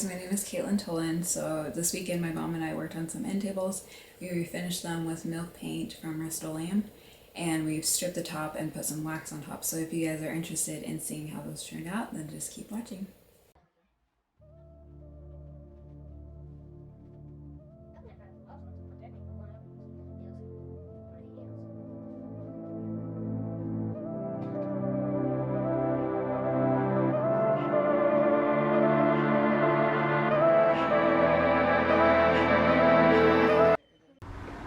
My name is Caitlin Tolan. So this weekend my mom and I worked on some end tables. We refinished them with milk paint from Rustoleum, and we've stripped the top and put some wax on top. So if you guys are interested in seeing how those turned out, then just keep watching.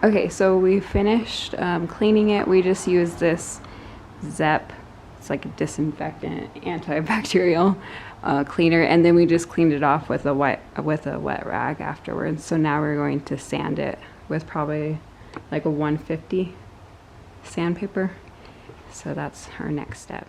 Okay, so we finished cleaning it. We just used this Zep. It's like a disinfectant, antibacterial cleaner, and then we just cleaned it off with a wet rag afterwards. So now we're going to sand it with probably like a 150 sandpaper. So that's our next step.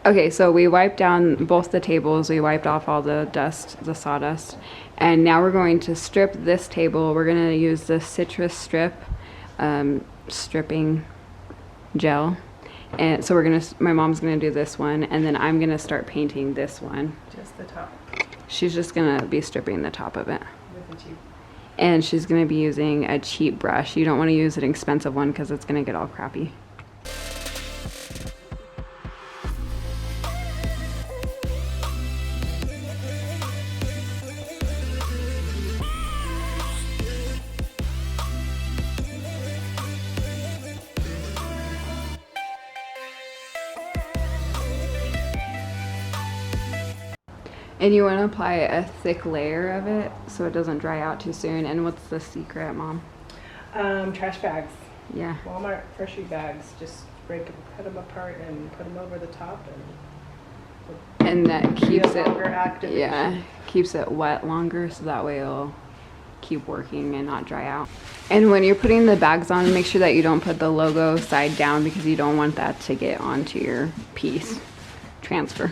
Okay, so we wiped down both the tables. We wiped off all the dust, the sawdust, and now we're going to strip this table. We're going to use the citrus strip stripping gel, and so my mom's going to do this one, and then I'm going to start painting this one. Just the top. She's just going to be stripping the top of it. With a cheap. And she's going to be using a cheap brush. You don't want to use an expensive one because it's going to get all crappy. And you want to apply a thick layer of it so it doesn't dry out too soon. And what's the secret, Mom? Trash bags. Yeah. Walmart grocery bags. Just cut them apart and put them over the top, and that keeps it active. Yeah, keeps it wet longer, so that way it'll keep working and not dry out. And when you're putting the bags on, make sure that you don't put the logo side down because you don't want that to get onto your piece. Transfer.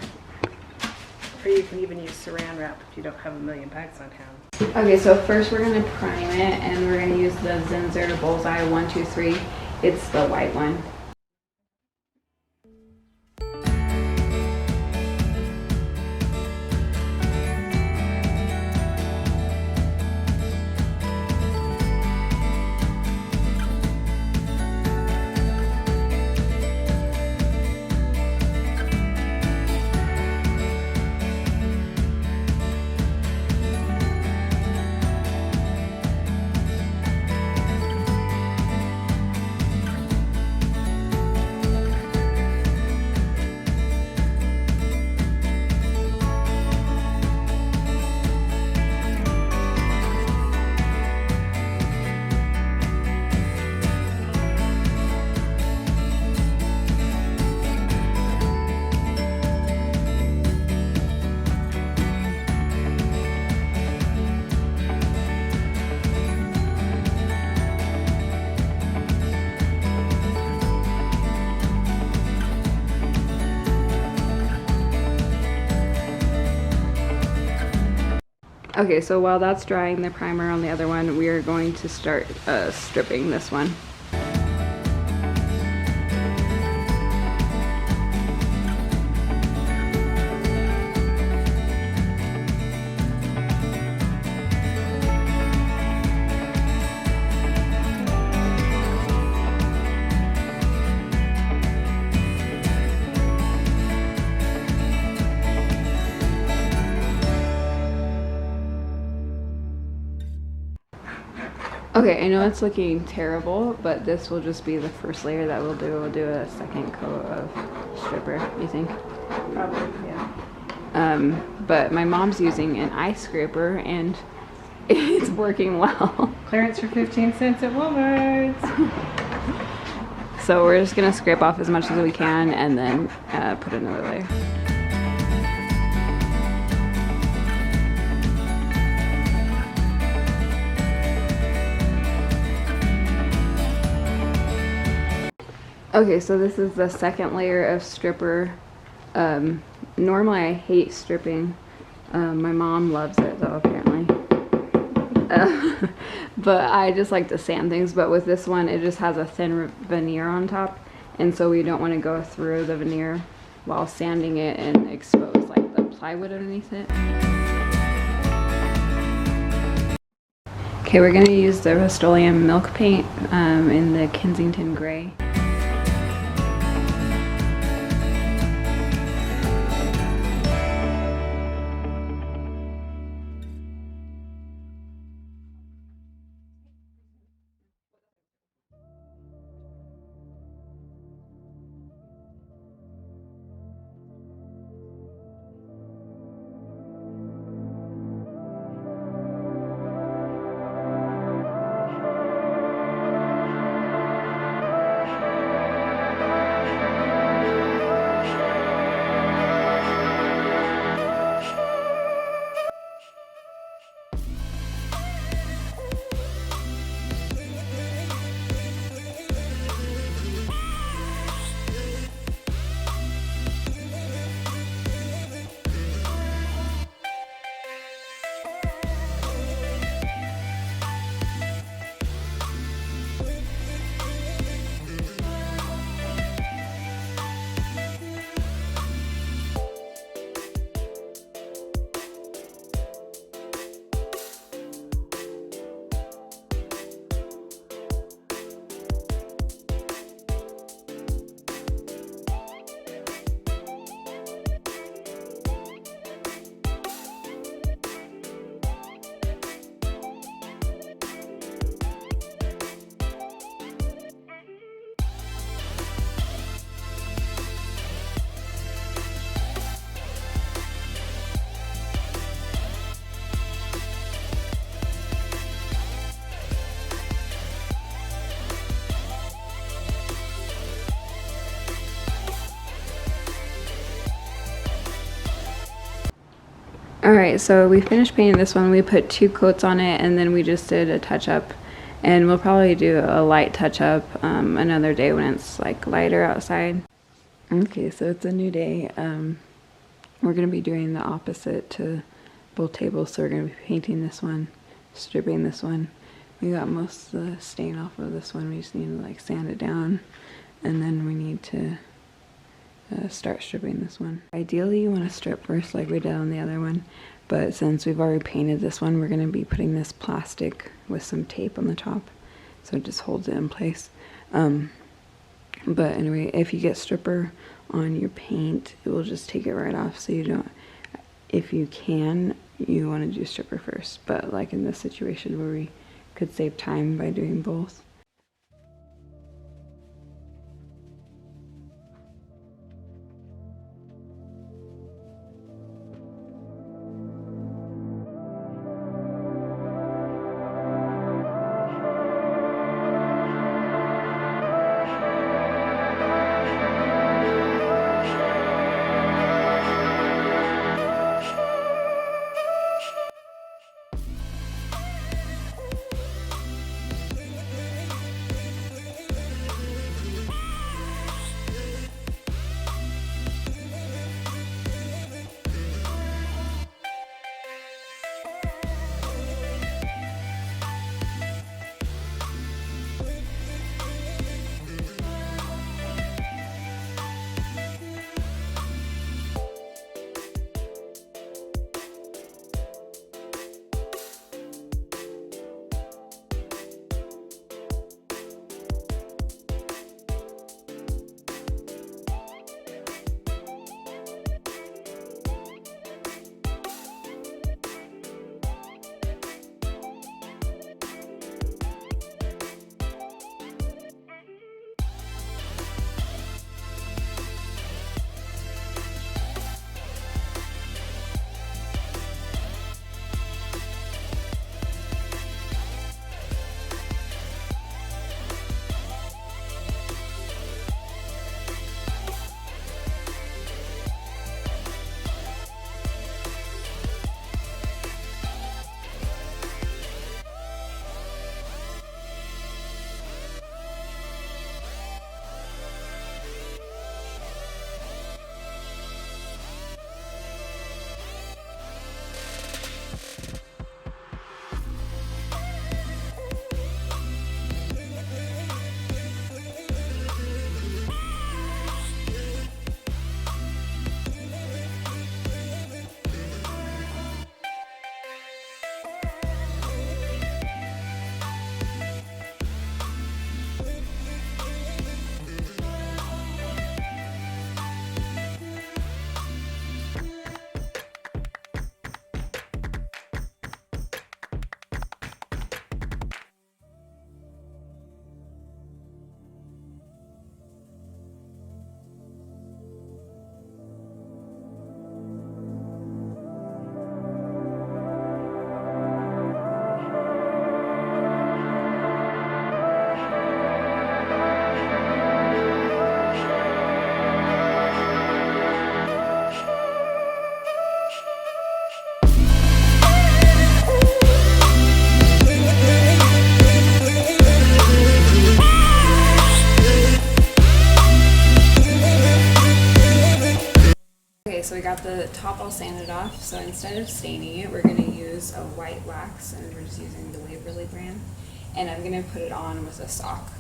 Or you can even use saran wrap if you don't have a million bags on hand. Okay, so first we're going to prime it, and we're going to use the Zinsser Bullseye 123. It's the white one. Okay, so while that's drying the primer on the other one, we are going to start stripping this one. Okay, I know it's looking terrible, but this will just be the first layer that we'll do. We'll do a second coat of stripper, you think? Probably, yeah. But my mom's using an ice scraper and it's working well. Clearance for 15 cents at Walmart. So we're just gonna scrape off as much as we can and then put another layer. Okay, so this is the second layer of stripper. Normally I hate stripping. My mom loves it though, apparently. But I just like to sand things, but with this one it just has a thin veneer on top, and so we don't want to go through the veneer while sanding it and expose like the plywood underneath it. Okay, we're going to use the Rustoleum Milk Paint in the Kensington Gray. Alright, so we finished painting this one. We put 2 coats on it and then we just did a touch-up. And we'll probably do a light touch-up another day when it's like lighter outside. Okay, so it's a new day. We're going to be doing the opposite to both tables. So we're going to be painting this one, stripping this one. We got most of the stain off of this one. We just need to like sand it down. And then we need to start stripping this one. Ideally you want to strip first like we did on the other one, but since we've already painted this one, we're going to be putting this plastic with some tape on the top so it just holds it in place. But anyway, if you get stripper on your paint, it will just take it right off, so you don't, if you can, you want to do stripper first, but like in this situation where we could save time by doing both. got the top all sanded off, so instead of staining it, we're going to use a white wax, and we're just using the Waverly brand. And I'm going to put it on with a sock.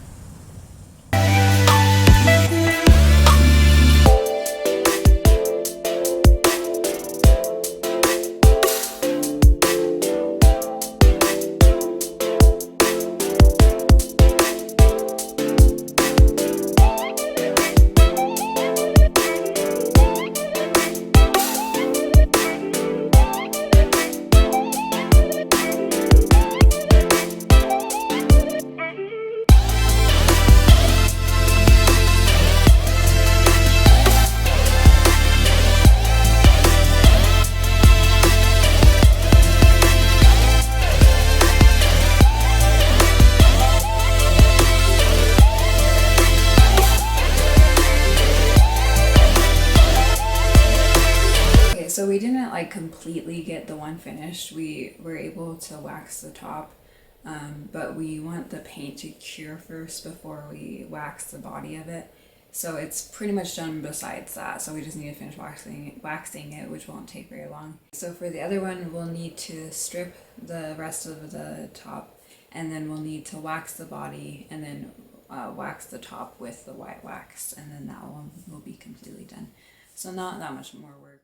So we didn't like completely get the one finished. We were able to wax the top, but we want the paint to cure first before we wax the body of it. So it's pretty much done besides that. So we just need to finish waxing it, which won't take very long. So for the other one, we'll need to strip the rest of the top, and then we'll need to wax the body, and then wax the top with the white wax, and then that one will be completely done. So not that much more work.